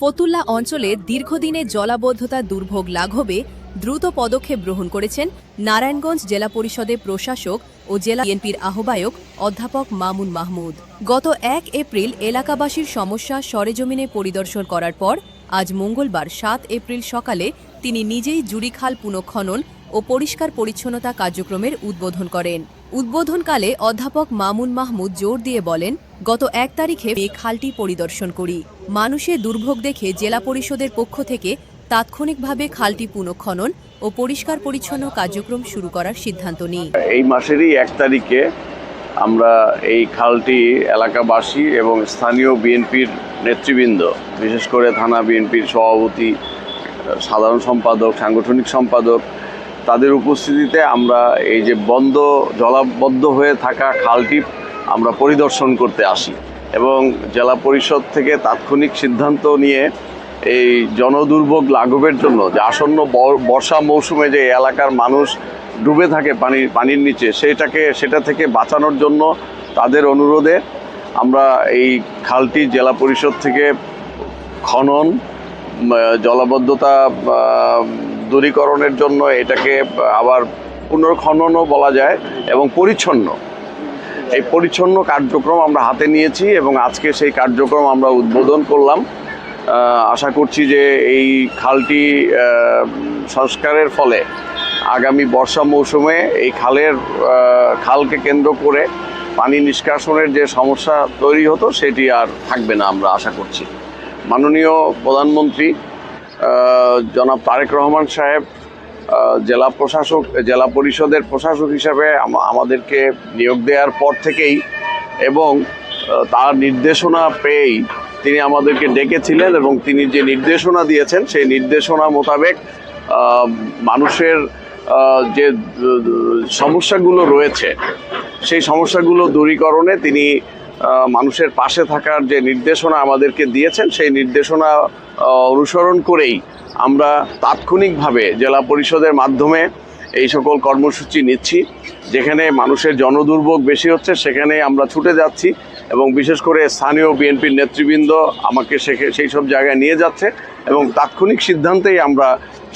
ফতুল্লা অঞ্চলে দীর্ঘদিনের জলাবদ্ধতা দুর্ভোগ লাঘবে দ্রুত পদক্ষেপ গ্রহণ করেছেন নারায়ণগঞ্জ জেলা পরিষদের প্রশাসক ও জেলা বিএনপির আহ্বায়ক অধ্যাপক মামুন মাহমুদ। গত ১ এপ্রিল এলাকাবাসীর সমস্যা সরেজমিনে পরিদর্শন করার পর আজ মঙ্গলবার ৭ এপ্রিল সকালে তিনি নিজেই জুড়িখাল পুনঃখনন ও পরিষ্কার পরিচ্ছন্নতা কার্যক্রমের উদ্বোধন করেন। উদ্বোধনকালে অধ্যাপক মামুন মাহমুদ জোর দিয়ে বলেন, গত ১ তারিখে এই খালটি পরিদর্শন করি। মানুষের দুর্ভোগ দেখে জেলা পরিষদের পক্ষ থেকে তাৎক্ষণিকভাবে খালটি পুনঃখনন ও পরিষ্কার পরিচ্ছন্ন কার্যক্রম শুরু করার সিদ্ধান্ত নিই। এই মাসেরই ১ তারিখে আমরা এই খালটি এলাকাবাসী এবং স্থানীয় বিএনপির নেতৃবৃন্দ, বিশেষ করে থানা বিএনপির সভাপতি, সাধারণ সম্পাদক, সাংগঠনিক সম্পাদক, তাদের উপস্থিতিতে আমরা এই যে জলাবদ্ধ হয়ে থাকা খালটি আমরা পরিদর্শন করতে আসি এবং জেলা পরিষদ থেকে তাৎক্ষণিক সিদ্ধান্ত নিয়ে এই জনদুর্ভোগ লাঘবের জন্য যে আসন্ন বর্ষা মৌসুমে যে এলাকার মানুষ ডুবে থাকে পানির নিচে, সেটা থেকে বাঁচানোর জন্য তাদের অনুরোধে আমরা এই খালটি জেলা পরিষদ থেকে খনন, জলাবদ্ধতা দূরীকরণের জন্য এটাকে আবার পুনর্খননও বলা যায় এবং এই পরিচ্ছন্ন কার্যক্রম আমরা হাতে নিয়েছি এবং আজকে সেই কার্যক্রম আমরা উদ্বোধন করলাম। আশা করছি যে এই খালটি সংস্কারের ফলে আগামী বর্ষা মৌসুমে এই খালকে কেন্দ্র করে পানি নিষ্কাশনের যে সমস্যা তৈরি হতো সেটি আর থাকবে না, আমরা আশা করছি। মাননীয় প্রধানমন্ত্রী জনাব তারেক রহমান সাহেব জেলা পরিষদের প্রশাসক হিসাবে আমাদেরকে নিয়োগ দেওয়ার পর থেকেই এবং তার নির্দেশনা পেয়েই তিনি আমাদেরকে ডেকেছিলেন এবং তিনি যে নির্দেশনা দিয়েছেন সেই নির্দেশনা মোতাবেক মানুষের যে সমস্যাগুলো রয়েছে সেই সমস্যাগুলো দূরীকরণে তিনি মানুষের পাশে থাকার যে নির্দেশনা আমাদেরকে দিয়েছেন সেই নির্দেশনা অনুসরণ করেই আমরা তাৎক্ষণিকভাবে জেলা পরিষদের মাধ্যমে এই সকল কর্মসূচি নিচ্ছি। যেখানে মানুষের জনদুর্ভোগ বেশি হচ্ছে সেখানে আমরা ছুটে যাচ্ছি এবং বিশেষ করে স্থানীয় বিএনপির নেতৃবৃন্দ আমাকে সেই সব জায়গায় নিয়ে যাচ্ছে এবং তাৎক্ষণিক সিদ্ধান্তেই আমরা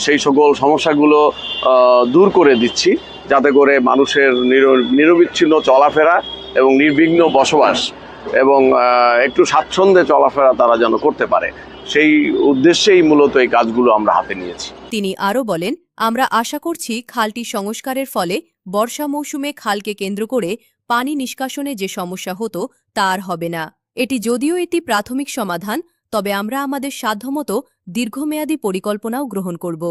সেই সকল সমস্যাগুলো দূর করে দিচ্ছি, যাতে করে মানুষের নিরবিচ্ছিন্ন চলাফেরা এবং নির্বিঘ্ন বসবাস এবং একটু স্বাচ্ছন্দ্যে চলাফেরা তারা যেন করতে পারে, সেই উদ্দেশ্যেই মূলত এই কাজগুলো আমরা হাতে নিয়েছি। তিনি আরও বলেন, আমরা আশা করছি খালটি সংস্কারের ফলে বর্ষা মৌসুমে খালকে কেন্দ্র করে পানি নিষ্কাশনে যে সমস্যা হতো তা আর হবে না। এটি যদিও একটি প্রাথমিক সমাধান, তবে আমরা আমাদের সাধ্যমতো দীর্ঘমেয়াদী পরিকল্পনাও গ্রহণ করব,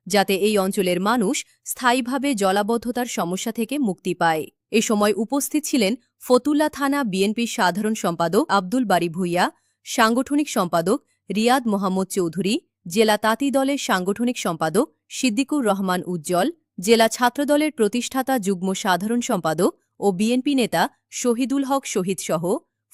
যাতে এই অঞ্চলের মানুষ স্থায়ীভাবে জলাবদ্ধতার সমস্যা থেকে মুক্তি পায়। এ সময় উপস্থিত ছিলেন ফতুল্লা থানা বিএনপির সাধারণ সম্পাদক আব্দুল বারী ভূঁইয়া, সাংগঠনিক সম্পাদক রিয়াদ মোহাম্মদ চৌধুরী, জেলা তাঁতি দলের সাংগঠনিক সম্পাদক সিদ্দিকুর রহমান উজ্জ্বল, জেলা ছাত্রদলের প্রতিষ্ঠাতা যুগ্ম সাধারণ সম্পাদক ও বিএনপি নেতা শহীদুল হক শহীদ সহ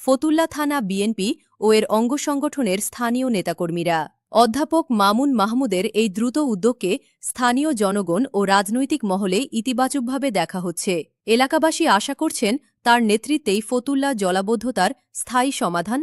ফতুল্লা থানা বিএনপি ও এর অঙ্গ সংগঠনের স্থানীয় নেতাকর্মীরা। অধ্যাপক মামুন মাহমুদের এই দ্রুত উদ্যোগকে স্থানীয় জনগণ ও রাজনৈতিক মহলে ইতিবাচকভাবে দেখা হচ্ছে। এলাকাবাসী আশা করছেন তার নেতৃত্বেই ফতুল্লা জলাবদ্ধতার স্থায়ী সমাধান